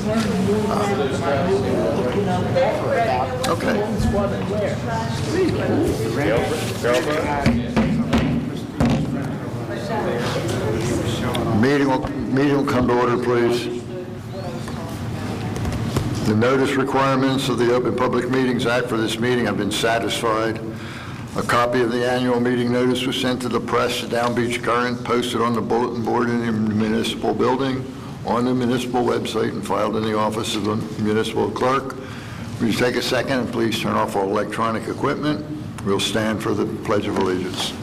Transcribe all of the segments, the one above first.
Okay. Meeting will come to order, please. The notice requirements of the Open Public Meetings Act for this meeting have been satisfied. A copy of the annual meeting notice was sent to the press, the Down Beach Current, posted on the bulletin board in the municipal building, on the municipal website, and filed in the office of the municipal clerk. Will you take a second and please turn off all electronic equipment? We'll stand for the Pledge of Allegiance.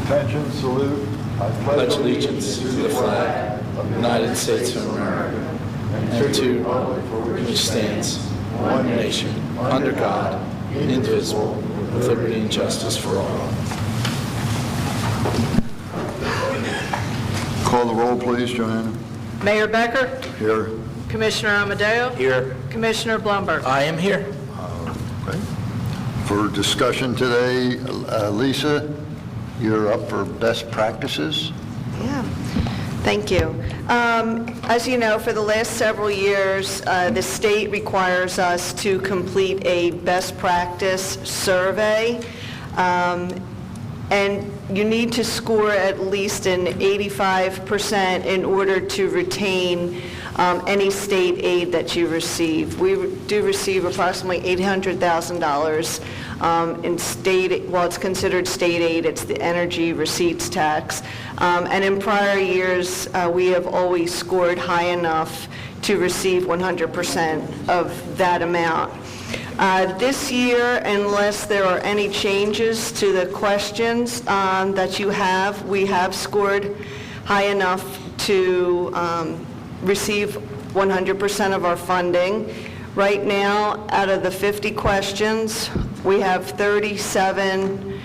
Attention, salute. I pledge allegiance to the flag of the United States of America and to the republic for which it stands, one nation, under God, indivisible, with liberty and justice for all. Call the roll, please, Joanna. Mayor Becker? Here. Commissioner Amadeo? Here. Commissioner Blumberg? I am here. Okay. For discussion today, Lisa, you're up for best practices. Yeah, thank you. As you know, for the last several years, the state requires us to complete a best practice survey, and you need to score at least an 85% in order to retain any state aid that you receive. We do receive approximately $800,000 in state, well, it's considered state aid, it's the energy receipts tax. And in prior years, we have always scored high enough to receive 100% of that amount. This year, unless there are any changes to the questions that you have, we have scored high enough to receive 100% of our funding. Right now, out of the 50 questions, we have 37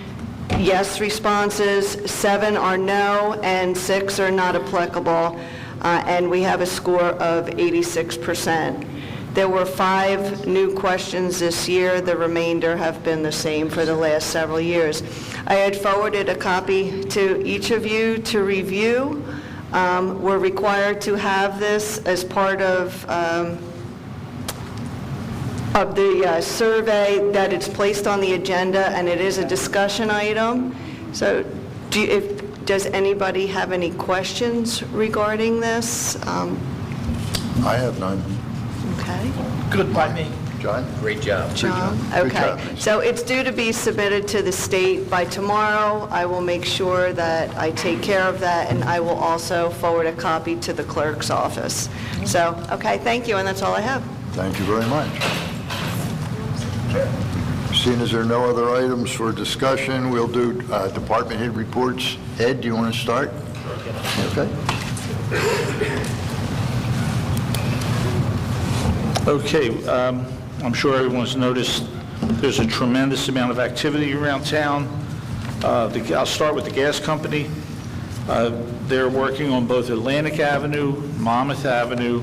yes responses, 7 are no, and 6 are not applicable, and we have a score of 86%. There were 5 new questions this year. The remainder have been the same for the last several years. I had forwarded a copy to each of you to review. We're required to have this as part of the survey, that it's placed on the agenda, and it is a discussion item. So does anybody have any questions regarding this? I have none. Okay. Good by me. John? Great job. John? Good Okay. job. So it's due to be submitted to the state by tomorrow. I will make sure that I take care of that, and I will also forward a copy to the clerk's office. So, okay, thank you, and that's all I have. Thank you very much. Seeing as there are no other items for discussion, we'll do department head reports. Ed, do you want to start? Okay. Okay, I'm sure everyone's noticed there's a tremendous amount of activity around town. I'll start with the gas company. They're working on both Atlantic Avenue, Monmouth Avenue,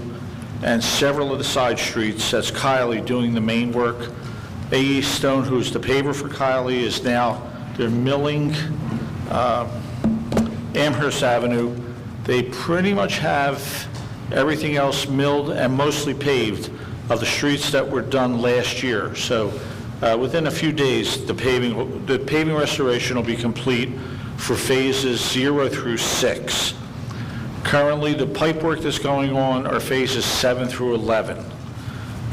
and several of the side streets. That's Kiley doing the main work. A.E. Stone, who's the paver for Kiley, is now, they're milling Amherst Avenue. They pretty much have everything else milled and mostly paved of the streets that were done last year. So within a few days, the paving restoration will be complete for phases 0 through 6. Currently, the pipe work that's going on are phases 7 through 11.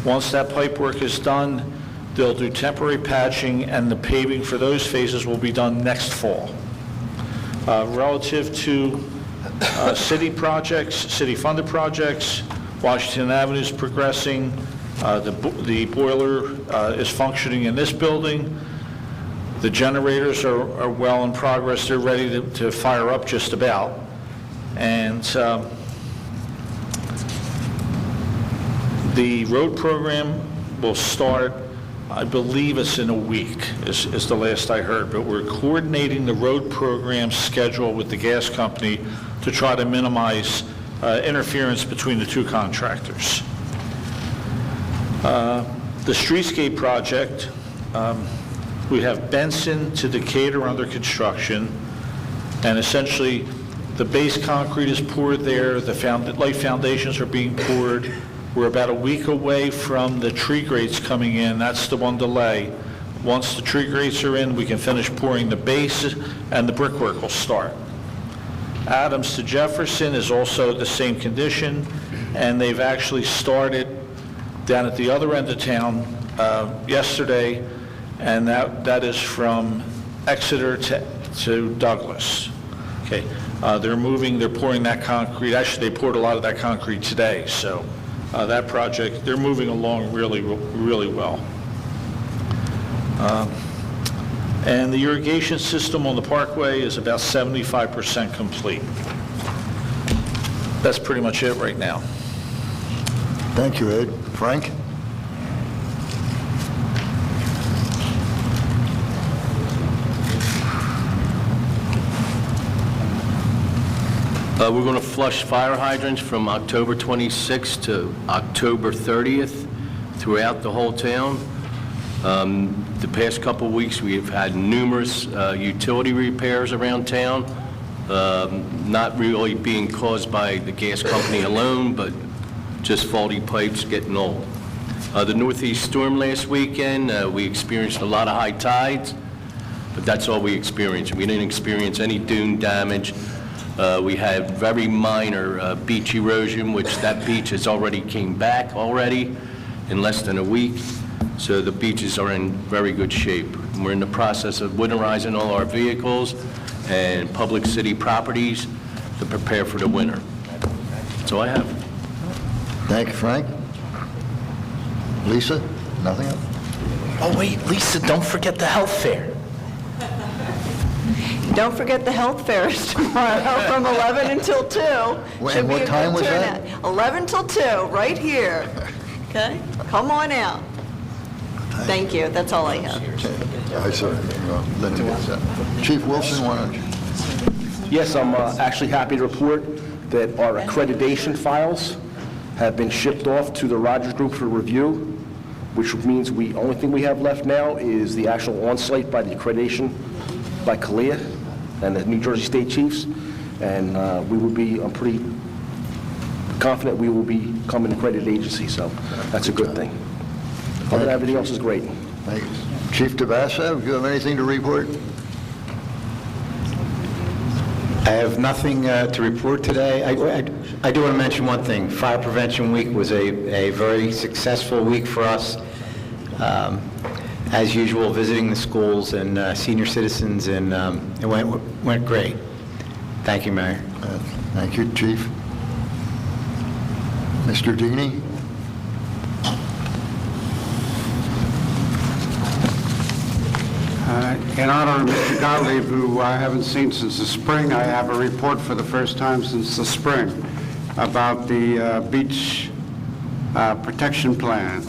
Once that pipe work is done, they'll do temporary patching, and the paving for those phases will be done next fall. Relative to city projects, city-funded projects, Washington Avenue is progressing. The boiler is functioning in this building. The generators are well in progress. They're ready to fire up just about. And the road program will start, I believe it's in a week, is the last I heard, but we're coordinating the road program schedule with the gas company to try to minimize interference between the two contractors. The streetscape project, we have Benson to Decatur under construction, and essentially The base concrete is poured there, the light foundations are being poured. We're about a week away from the tree grates coming in, that's the one delay. Once the tree grates are in, we can finish pouring the base and the brickwork will start. Adams to Jefferson is also the same condition, and they've actually started down at the other end of town yesterday, and that is from Exeter to Douglas. Okay, they're pouring that concrete. Actually, they poured a lot of that concrete today, so that project, they're moving along really, really well. And the irrigation system on the Parkway is about 75% complete. That's pretty much it right now. Thank you, Ed. Frank? We're going to flush fire hydrants from October 26th to October 30th throughout the whole town. The past couple of weeks, we have had numerous utility repairs around town, not really being caused by the gas company alone, but just faulty pipes getting old. The northeast storm last weekend, we experienced a lot of high tides, but that's all we experienced. We didn't experience any dune damage. We had very minor beach erosion, which that beach has already came back already in less than a week. So the beaches are in very good shape. We're in the process of winterizing all our vehicles and public city properties to prepare for the winter. That's all I have. Thank you, Frank. Lisa? Nothing else? Oh, wait, Lisa, don't forget the health fair. Don't forget the health fairs tomorrow from 11 until 2. Should be what a time good was that? turnout. 11 till 2, right here. Okay? Come on out. Thank you. That's all I have. I certainly will. Linda gets that. Chief Wilson, why don't you? Yes, I'm actually happy to report that our accreditation files have been shipped off to the Rogers Group for review, which means the only thing we have left now is the actual on-site by the accreditation by CALEA and the New Jersey State Chiefs, and we will be, I'm pretty confident we will become an accredited agency, so that's a good thing. Other than everything else is great. Thank you. Chief Tabasso, do you have anything to report? I have nothing to report today. I do want to mention one thing. Fire Prevention Week was a very successful week for us. As usual, visiting the schools and senior citizens, and it went great. Thank you, Mayor. Thank you, Chief. Mr. Deeney? In honor of Mr. Gottlieb, who I haven't seen since the spring, I have a report for the first time since the spring about the beach protection plan.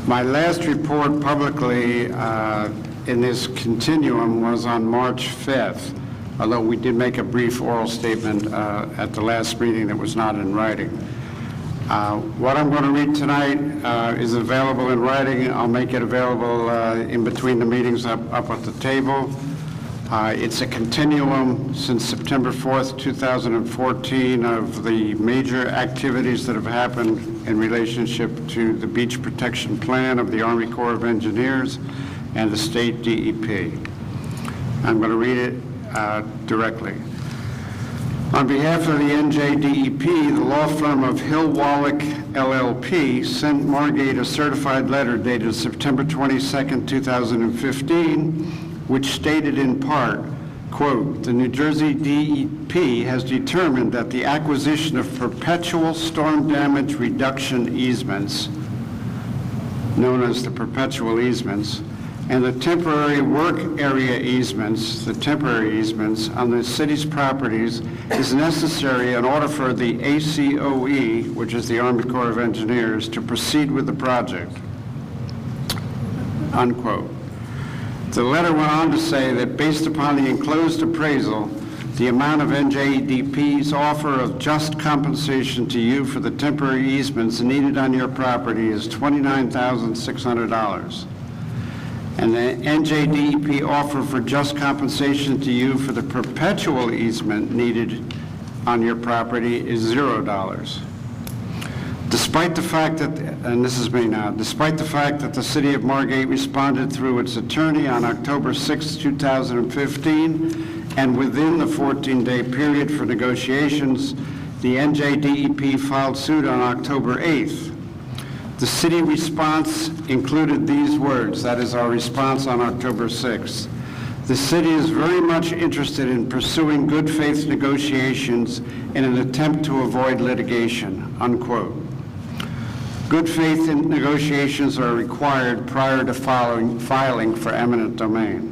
My last report publicly in this continuum was on March 5th, although we did make a brief oral statement at the last meeting that was not in writing. What I'm going to read tonight is available in writing. I'll make it available in between the meetings up at the table. It's a continuum since September 4th, 2014 of the major activities that have happened in relationship to the beach protection plan of the Army Corps of Engineers and the state DEP. I'm going to read it directly. On behalf of the NJDEP, the law firm of Hill Wallach LLP sent Margate a certified letter dated September 22nd, 2015, which stated in part, quote, "The New Jersey DEP has determined that the acquisition of perpetual storm damage reduction easements, known as the perpetual easements, and the temporary work area easements, the temporary easements on the city's properties is necessary in order for the ACOE, which is the Army Corps of Engineers, to proceed with the project," unquote. The letter went on to say that based upon the enclosed appraisal, the amount of NJDP's offer of just compensation to you for the temporary easements needed on your property is $29,600. And the NJDEP offer for just compensation to you for the perpetual easement needed on your property is $0. Despite the fact that, and this is me now, despite the fact that the City of Margate responded through its attorney on October 6, 2015, and within the 14-day period for negotiations, the NJDEP filed suit on October 8th. The city response included these words, that is our response on October 6th. The city is very much interested in pursuing good faith negotiations in an attempt to avoid litigation, unquote. Good faith negotiations are required prior to filing for eminent domain.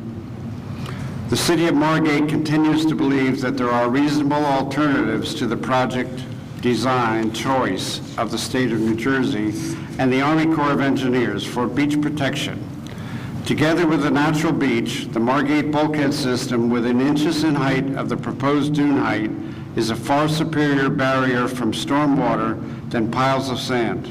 The City of Margate continues to believe that there are reasonable alternatives to the project design choice of the state of New Jersey and the Army Corps of Engineers for beach protection. Together with the natural beach, the Margate bulkhead system within inches in height of the proposed dune height is a far superior barrier from storm water than piles of sand.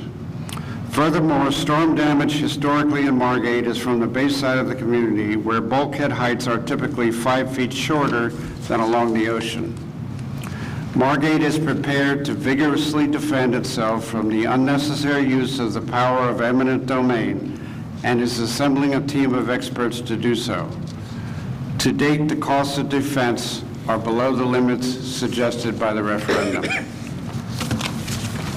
Furthermore, storm damage historically in Margate is from the base side of the community, where bulkhead heights are typically 5 feet shorter than along the ocean. Margate is prepared to vigorously defend itself from the unnecessary use of the power of eminent domain and is assembling a team of experts to do so. To date, the costs of defense are below the limits suggested by the referendum.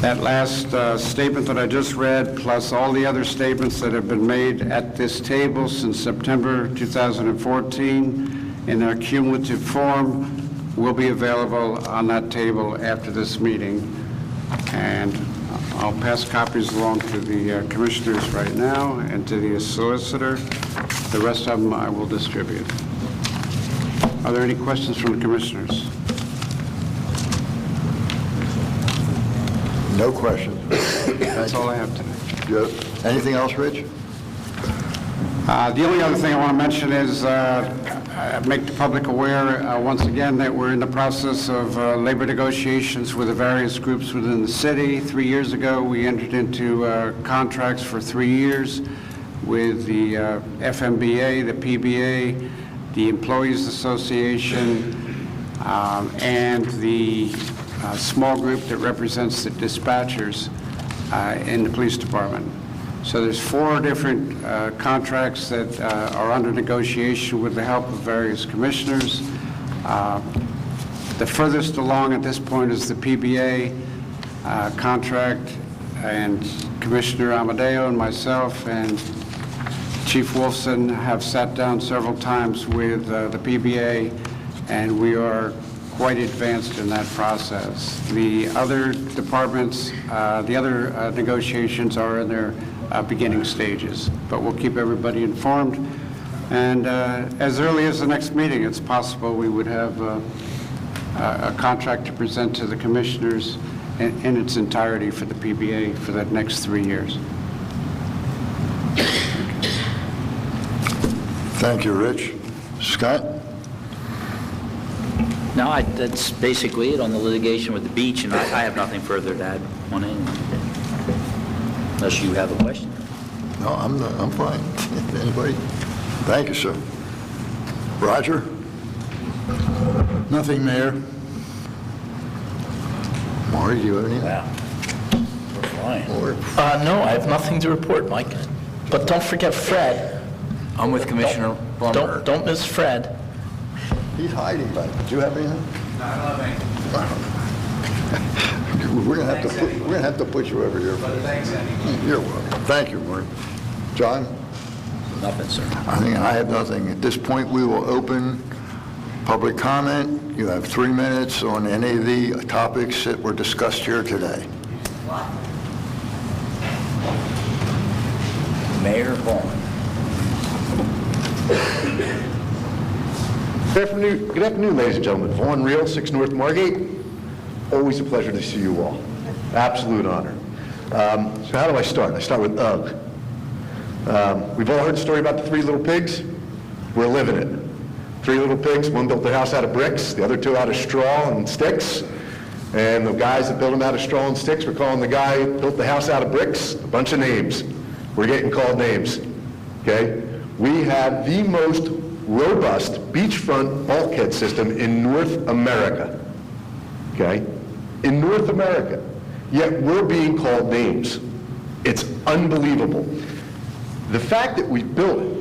That last statement that I just read, plus all the other statements that have been made at this table since September 2014 in their cumulative form, will be available on that table after this meeting. And I'll pass copies along to the commissioners right now and to the solicitor. The rest of them I will distribute. Are there any questions from the commissioners? No questions. That's all I have today. Joe, anything else, Rich? The only other thing I want to mention is make the public aware once again that we're in the process of labor negotiations with the various groups within the city. 3 years ago, we entered into contracts for 3 years with the FMBA, the PBA, the Employees Association, and the small group that represents the dispatchers in the police department. So there's 4 different contracts that are under negotiation with the help of various commissioners. The furthest along at this point is the PBA contract, and Commissioner Amadeo and myself and Chief Wolfson have sat down several times with the PBA, and we are quite advanced in that process. The other departments, the other negotiations are in their beginning stages, but we'll keep everybody informed. And as early as the next meeting, it's possible we would have a contract to present to the commissioners in its entirety for the PBA for the next 3 years. Thank you, Rich. Scott? No, that's basically it on the litigation with the beach, and I have nothing further to add on it, unless you have a question. No, I'm fine. Anybody? Thank you, sir. Roger? Nothing, Mayor. Maury, do you have anything? Wow. We're flying. Or- No, I have nothing to report, Mike. But don't forget Fred. I'm with Commissioner Blumberg. Don't miss Fred. He's hiding back. Do you have anything? No, I don't have anything. We're gonna have to put you over here. But thanks, Andy. You're welcome. Thank you, Maury. John? Nothing, sir. I think I have nothing. At this point, we will open public comment. You have 3 minutes on any of the topics that were discussed here today. Mayor Vaughn. Good afternoon, ladies and gentlemen. Vaughn Reel, 6 North Margate. Always a pleasure to see you all. Absolute honor. So how do I start? I start with UGG. We've all heard the story about the 3 little pigs. We're living it. 3 little pigs, one built their house out of bricks, the other 2 out of straw and sticks. And the guys that built them out of straw and sticks were calling the guy who built the house out of bricks a bunch of names. We're getting called names, okay? We have the most robust beachfront bulkhead system in North America, okay? In North America. Yet we're being called names. It's unbelievable. The fact that we built it,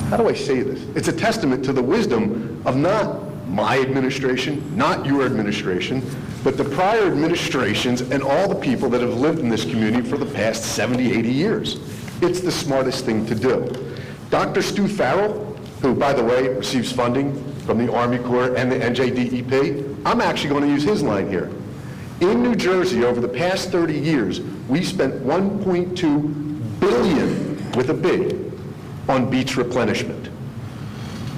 how do I say this? It's a testament to the wisdom of not my administration, not your administration, but the prior administrations and all the people that have lived in this community for the past 70, 80 years. It's the smartest thing to do. Dr. Stu Farrell, who, by the way, receives funding from the Army Corps and the NJDEP, I'm actually going to use his line here. In New Jersey, over the past 30 years, we spent $1.2 billion, with a B, on beach replenishment,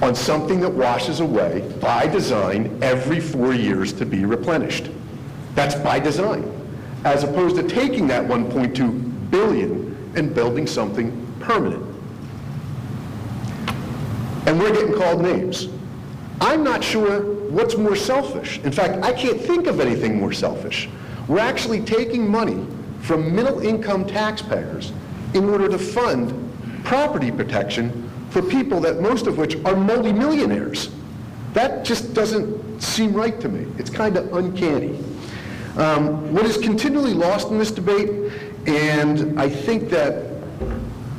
on something that washes away by design every 4 years to be replenished. That's by design, as opposed to taking that $1.2 billion and building something permanent. And we're getting called names. I'm not sure what's more selfish. In fact, I can't think of anything more selfish. We're actually taking money from middle-income taxpayers in order to fund property protection for people that most of which are multimillionaires. That just doesn't seem right to me. It's kind of uncanny. What is continually lost in this debate, and I think that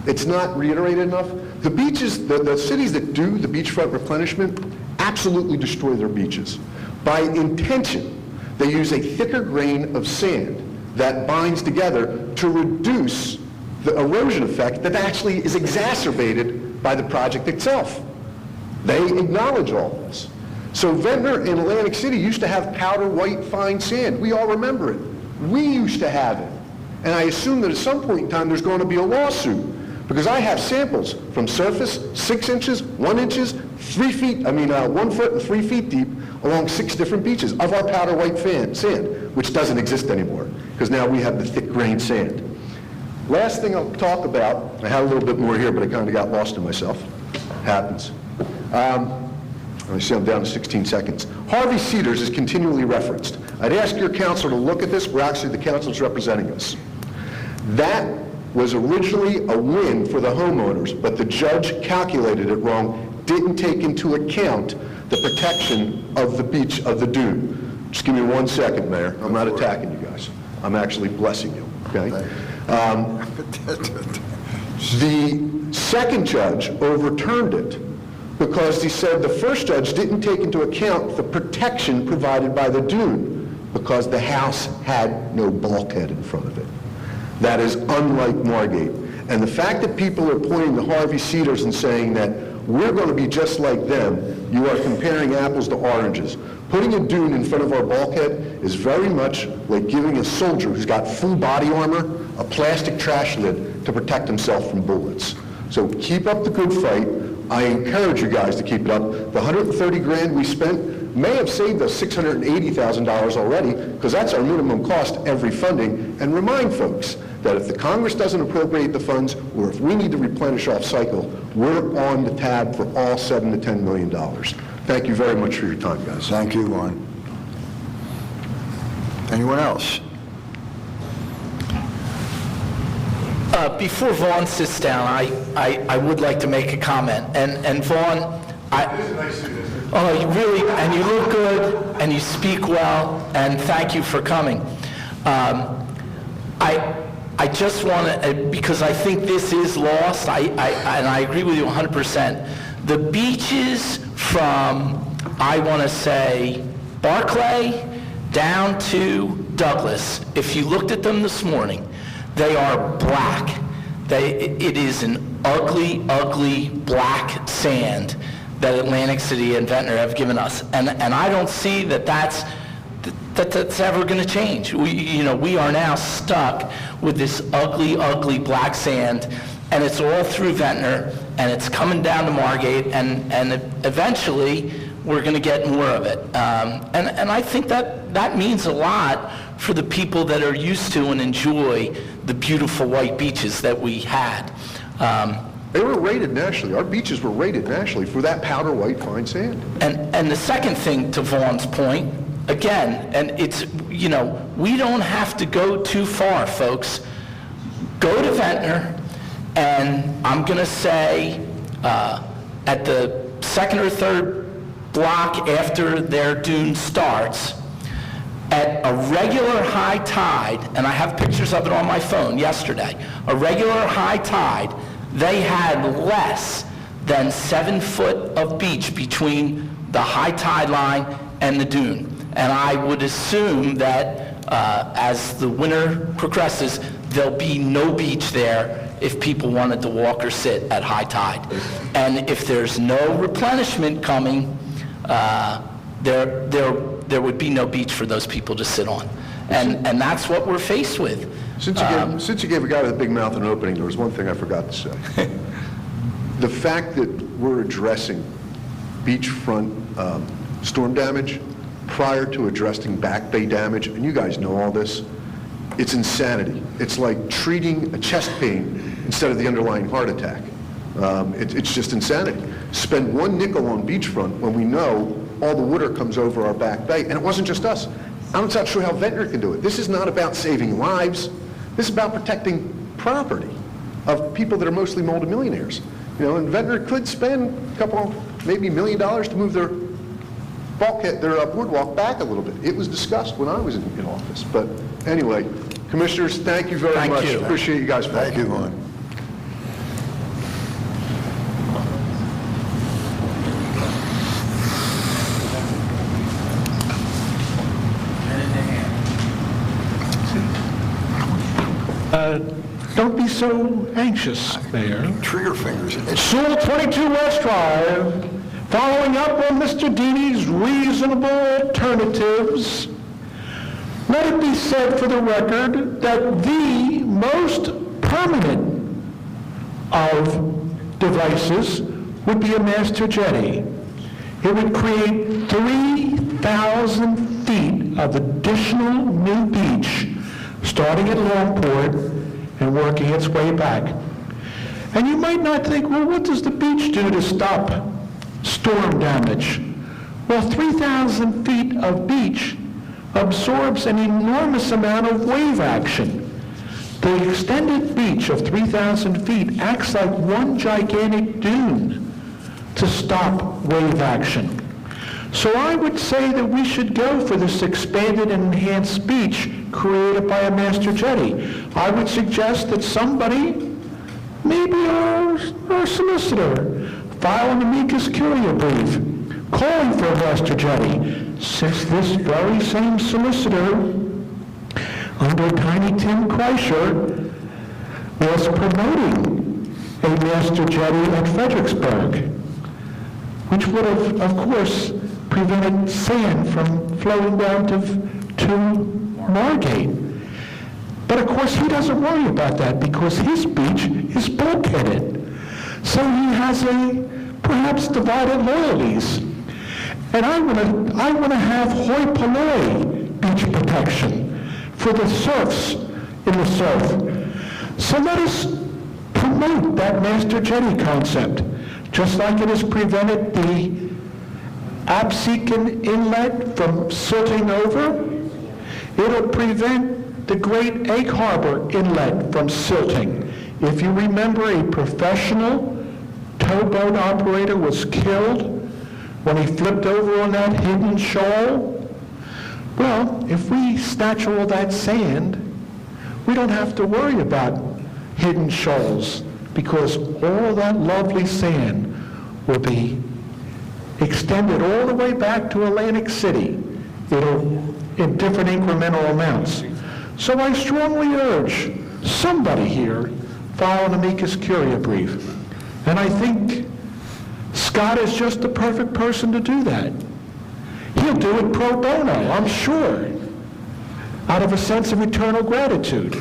it's not reiterated enough, the beaches, the cities that do the beachfront replenishment absolutely destroy their beaches. By intention, they use a thicker grain of sand that binds together to reduce the erosion effect that actually is exacerbated by the project itself. They acknowledge all this. So Ventnor and Atlantic City used to have powder white fine sand. We all remember it. We used to have it. And I assume that at some point in time there's going to be a lawsuit, because I have samples from surface, 6 inches, 1 inches, 3 feet, 1 foot and 3 feet deep along 6 different beaches of our powder white sand, which doesn't exist anymore, because now we have the thick grained sand. Last thing I'll talk about, I had a little bit more here, but I kind of got lost in myself. Happens. I see I'm down to 16 seconds. Harvey Cedars is continually referenced. I'd ask your council to look at this. We're actually the council's representing us. That was originally a win for the homeowners, but the judge calculated it wrong, didn't take into account the protection of the beach, of the dune. Just give me 1 second, Mayor. I'm not attacking you guys. I'm actually blessing you, okay? The second judge overturned it because he said the first judge didn't take into account the protection provided by the dune because the house had no bulkhead in front of it. That is unlike Margate. And the fact that people are pointing to Harvey Cedars and saying that we're going to be just like them, you are comparing apples to oranges. Putting a dune in front of our bulkhead is very much like giving a soldier who's got full body armor a plastic trash lid to protect himself from bullets. So keep up the good fight. I encourage you guys to keep it up. The 130 grand we spent may have saved us $680,000 already, because that's our minimum cost every funding. And remind folks that if the Congress doesn't appropriate the funds, or if we need to replenish off cycle, we're on the tab for all $7 to $10 million. Thank you very much for your time, guys. Thank you, Warren. Anyone else? Before Vaughn sits down, I would like to make a comment. And Vaughn, you really, and you look good, and you speak well, and thank you for coming. I just want to, because I think this is lost, and I agree with you 100%. The beaches from, I want to say, Barclay down to Douglas, if you looked at them this morning, they are black. It is an ugly, ugly black sand that Atlantic City and Ventnor have given us. And I don't see that's ever going to change. We are now stuck with this ugly, ugly black sand, and it's all through Ventnor, and it's coming down to Margate, and eventually we're going to get more of it. And I think that means a lot for the people that are used to and enjoy the beautiful white beaches that we had. They were rated nationally. Our beaches were rated nationally for that powder white fine sand. And the second thing, to Vaughn's point, again, and it's, we don't have to go too far, folks. Go to Ventnor, And I'm going to say at the second or third block after their dune starts, at a regular high tide, and I have pictures of it on my phone yesterday, a regular high tide, they had less than 7 foot of beach between the high tide line and the dune. And I would assume that as the winter progresses, there'll be no beach there if people wanted to walk or sit at high tide. And if there's no replenishment coming, there would be no beach for those people to sit on. And that's what we're faced with. Since you gave a guy with a big mouth an opening, there was one thing I forgot to say. The fact that we're addressing beachfront storm damage prior to addressing back bay damage, and you guys know all this, it's insanity. It's like treating a chest pain instead of the underlying heart attack. It's just insanity. Spend 1 nickel on beachfront when we know all the water comes over our back bay, and it wasn't just us. I'm not sure how Ventnor can do it. This is not about saving lives. This is about protecting property of people that are mostly multimillionaires. You know, and Ventnor could spend a couple, maybe $1 million to move their bulkhead, their boardwalk back a little bit. It was discussed when I was in office. But anyway, commissioners, thank you very much. you. Appreciate you guys. Thank you, Vaughn. Don't be so anxious, Mayor. Trigger fingers. Sewell 22 West Drive, following up on Mr. Deeney's reasonable alternatives, let it be said for the record that the most permanent of devices would be a master jetty. It would create 3,000 feet of additional new beach, starting at Longport and working its way back. And you might not think, well, what does the beach do to stop storm damage? Well, 3,000 feet of beach absorbs an enormous amount of wave action. The extended beach of 3,000 feet acts like one gigantic dune to stop wave action. So I would say that we should go for this expanded and enhanced beach created by a master jetty. I would suggest that somebody, maybe our solicitor, file an amicus curiae brief calling for a master jetty, since this very same solicitor, under Tiny Tim Kreischer, was promoting a master jetty at Fredericksburg, which would have, of course, prevented sand from flowing down to Margate. But of course, he doesn't worry about that because his beach is bulkheaded. So he has perhaps divided loyalties. And I want to have hoi polloi beach protection for the serfs in the surf. So let us promote that master jetty concept, just like it has prevented the Absecon Inlet from silting over. It'll prevent the Great Egg Harbor Inlet from silting. If you remember, a professional towboat operator was killed when he flipped over on that hidden shoal. Well, if we snatch all that sand, we don't have to worry about hidden shoals because all that lovely sand will be extended all the way back to Atlantic City. It'll in different incremental amounts. So I strongly urge somebody here file an amicus curiae brief. And I think Scott is just the perfect person to do that. He'll do it pro bono, I'm sure, out of a sense of eternal gratitude.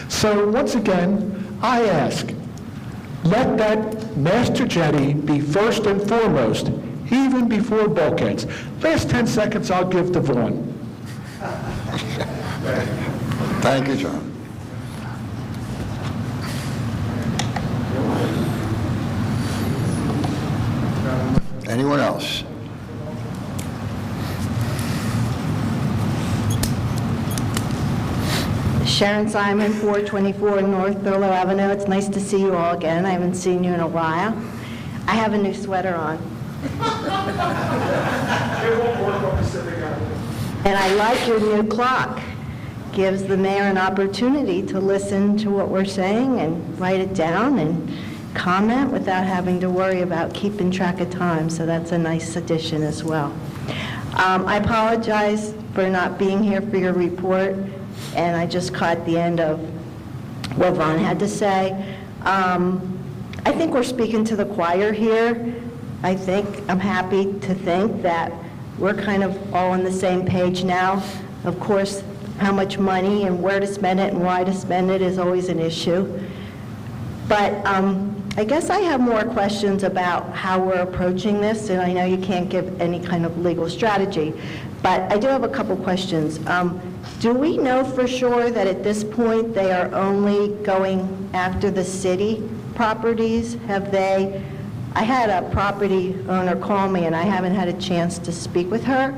So once again, I ask, let that master jetty be first and foremost, even before bulkheads. Last 10 seconds I'll give to Vaughn. Thank you, John. Anyone else? Sharon Simon, 424 North Thurlow Avenue. It's nice to see you all again. I haven't seen you in a while. I have a new sweater on. And I like your new clock. Gives the mayor an opportunity to listen to what we're saying and write it down and comment without having to worry about keeping track of time. So that's a nice addition as well. I apologize for not being here for your report, and I just caught the end of what Vaughn had to say. I think we're speaking to the choir here. I'm happy to think that we're kind of all on the same page now. Of course, how much money and where to spend it and why to spend it is always an issue. But I guess I have more questions about how we're approaching this, and I know you can't give any kind of legal strategy, but I do have a couple questions. Do we know for sure that at this point they are only going after the city properties? I had a property owner call me, and I haven't had a chance to speak with her.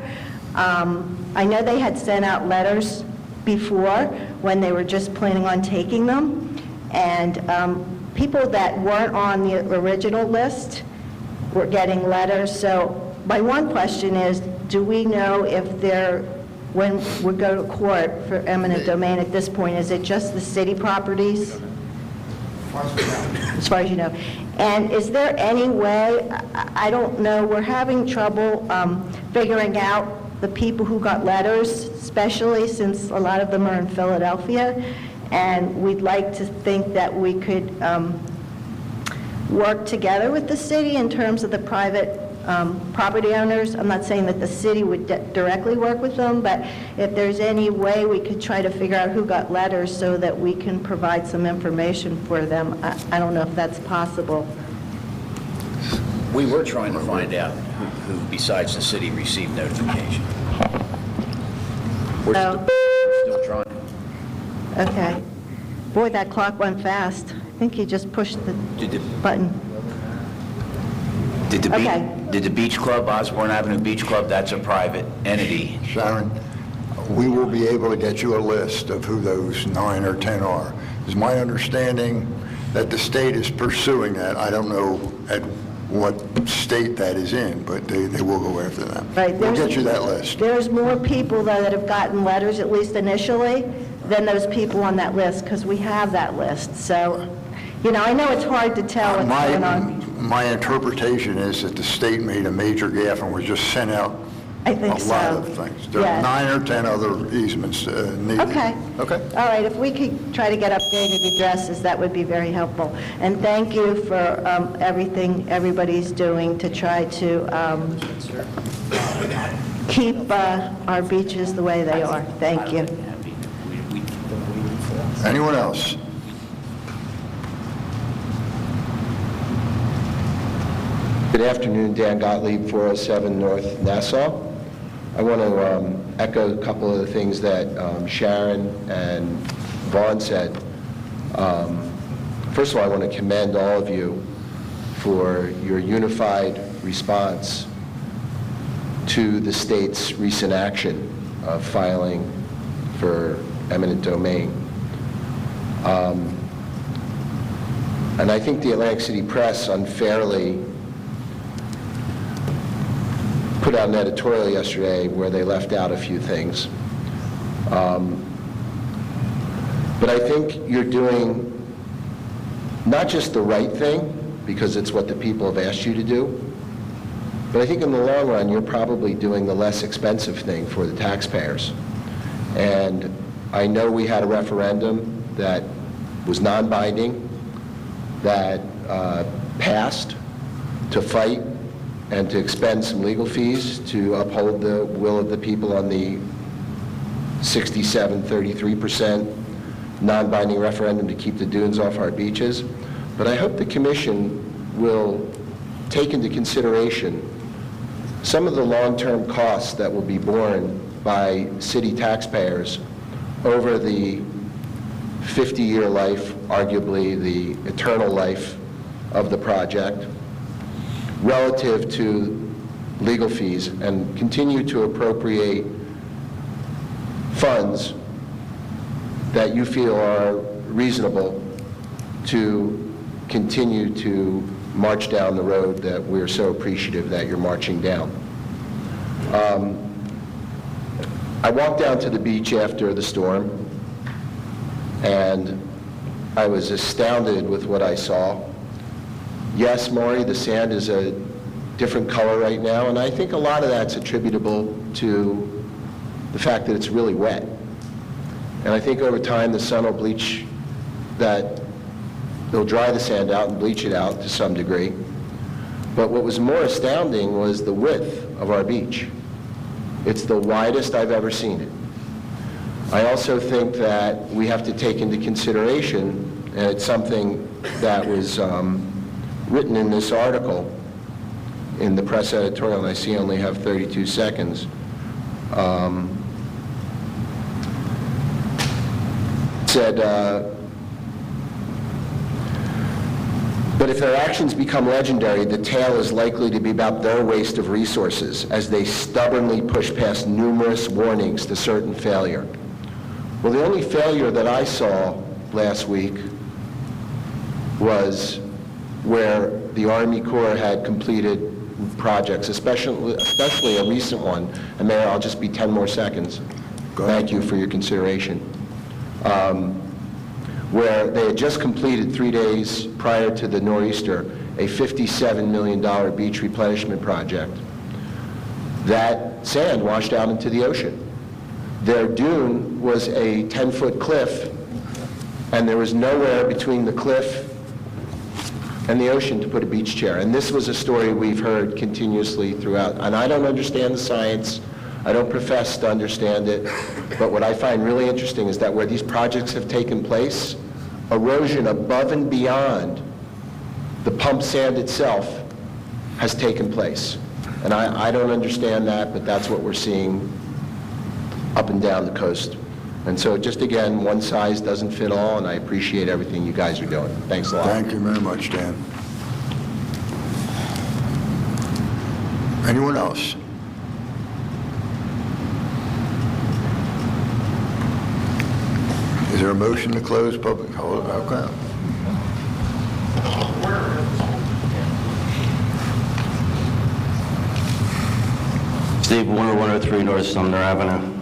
I know they had sent out letters before when they were just planning on taking them, and people that weren't on the original list were getting letters. So my one question is, do we know if when we go to court for eminent domain at this point, is it just the city properties? As far as you know. And is there any way, I don't know, we're having trouble figuring out the people who got letters, especially since a lot of them are in Philadelphia, and we'd like to think that we could work together with the city in terms of the private property owners. I'm not saying that the city would directly work with them, but if there's any way we could try to figure out who got letters so that we can provide some information for them. I don't know if that's possible. We were trying to find out who besides the city received notification. We're still trying. Okay. Boy, that clock went fast. I think you just pushed the button. Did the Beach Club, Osborne Avenue Beach Club, that's a private entity? Sharon, we will be able to get you a list of who those 9 or 10 are. It's my understanding that the state is pursuing that. I don't know at what state that is in, but they will go after them. Right. We'll get you that list. There's more people, though, that have gotten letters, at least initially, than those people on that list, because we have that list. So, I know it's hard to tell what's going on. My interpretation is that the state made a major gaffe and was just sent out I think a lot of things. There are 9 or 10 other easements needed. Okay. Okay. All right, if we could try to get updated addresses, that would be very helpful. And thank you for everything everybody's doing to try to keep our beaches the way they are. Thank you. Anyone else? Good afternoon, Dan Gottlieb, 407 North Nassau. I want to echo a couple of the things that Sharon and Vaughn said. First of all, I want to commend all of you for your unified response to the state's recent action of filing for eminent domain. And I think the Atlantic City Press unfairly put out an editorial yesterday where they left out a few things. But I think you're doing not just the right thing, because it's what the people have asked you to do, but I think in the long run, you're probably doing the less expensive thing for the taxpayers. And I know we had a referendum that was non-binding, that passed to fight and to expend some legal fees to uphold the will of the people on the 33% non-binding referendum to keep the dunes off our beaches. But I hope the commission will take into consideration some of the long-term costs that will be borne by city taxpayers over the 50-year life, arguably the eternal life of the project, relative to legal fees, and continue to appropriate funds that you feel are reasonable to continue to march down the road that we're so appreciative that you're marching down. I walked down to the beach after the storm, and I was astounded with what I saw. Yes, Maury, the sand is a different color right now, and I think a lot of that's attributable to the fact that it's really wet. And I think over time the sun will bleach that, they'll dry the sand out and bleach it out to some degree. But what was more astounding was the width of our beach. It's the widest I've ever seen it. I also think that we have to take into consideration, and it's something that was written in this article in the press editorial, and I see I only have 32 seconds. Said, but if their actions become legendary, the tale is likely to be about their waste of resources as they stubbornly push past numerous warnings to certain failure. Well, the only failure that I saw last week was where the Army Corps had completed projects, especially a recent one. And Mayor, I'll just be 10 more seconds. Thank you for your consideration. Where they had just completed 3 days prior to the nor'easter a $57 million beach replenishment project. That sand washed out into the ocean. Their dune was a 10-foot cliff, and there was nowhere between the cliff and the ocean to put a beach chair. And this was a story we've heard continuously throughout. And I don't understand the science. I don't profess to understand it. But what I find really interesting is that where these projects have taken place, erosion above and beyond the pumped sand itself has taken place. And I don't understand that, but that's what we're seeing up and down the coast. And so just again, one size doesn't fit all, and I appreciate everything you guys are doing. Thanks a lot. Thank you very much, Dan. Anyone else? Is there a motion to close public? Okay. Steve Warner, 103 North Sumner Avenue.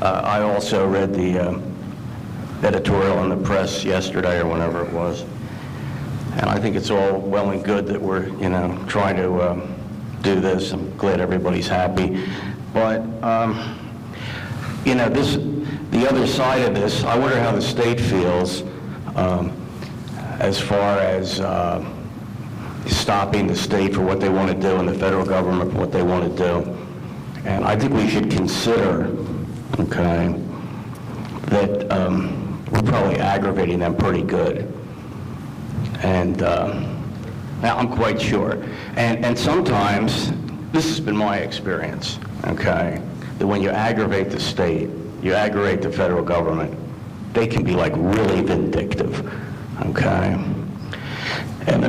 I also read the editorial in the press yesterday or whenever it was, and I think it's all well and good that we're, trying to do this. I'm glad everybody's happy, but the other side of this, I wonder how the state feels as far as stopping the state for what they want to do and the federal government for what they want to do. And I think we should consider, okay, that we're probably aggravating them pretty good. And now I'm quite sure. And sometimes, this has been my experience, okay, that when you aggravate the state, you aggravate the federal government, they can be like really vindictive, okay? And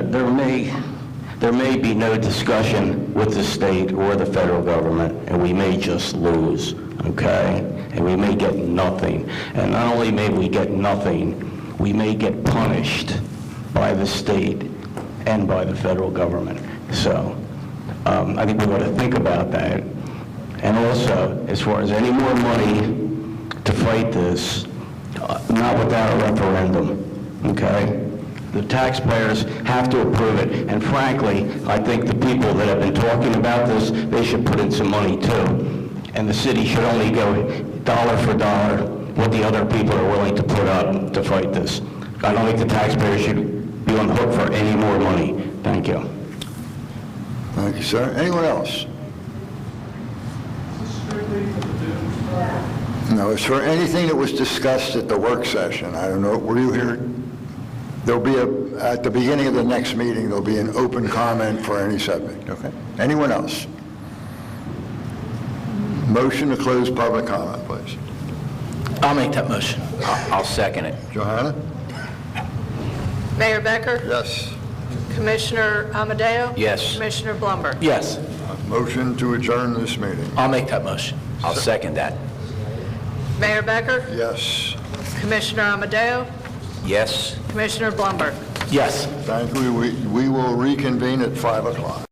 there may be no discussion with the state or the federal government, and we may just lose, okay? And we may get nothing. And not only may we get nothing, we may get punished by the state and by the federal government. So I think we've got to think about that. And also, as far as any more money to fight this, not without a referendum, okay? The taxpayers have to approve it, and frankly, I think the people that have been talking about this, they should put in some money too. And the city should only go dollar for dollar what the other people are willing to put up to fight this. I don't think the taxpayers should be on the hook for any more money. Thank you. Thank you, sir. Anyone else? No, as for anything that was discussed at the work session, I don't know, were you here? There'll be at the beginning of the next meeting, there'll be an open comment for any subject, okay? Anyone else? Motion to close public comment, please. I'll make that motion. I'll second it. Johanna? Mayor Becker? Yes. Commissioner Amadeo? Yes. Commissioner Blumberg? Yes. Motion to adjourn this meeting. I'll make that motion. I'll second that. Mayor Becker? Yes. Commissioner Amadeo? Yes. Commissioner Blumberg? Yes. Thank you. We will reconvene at 5 o'clock.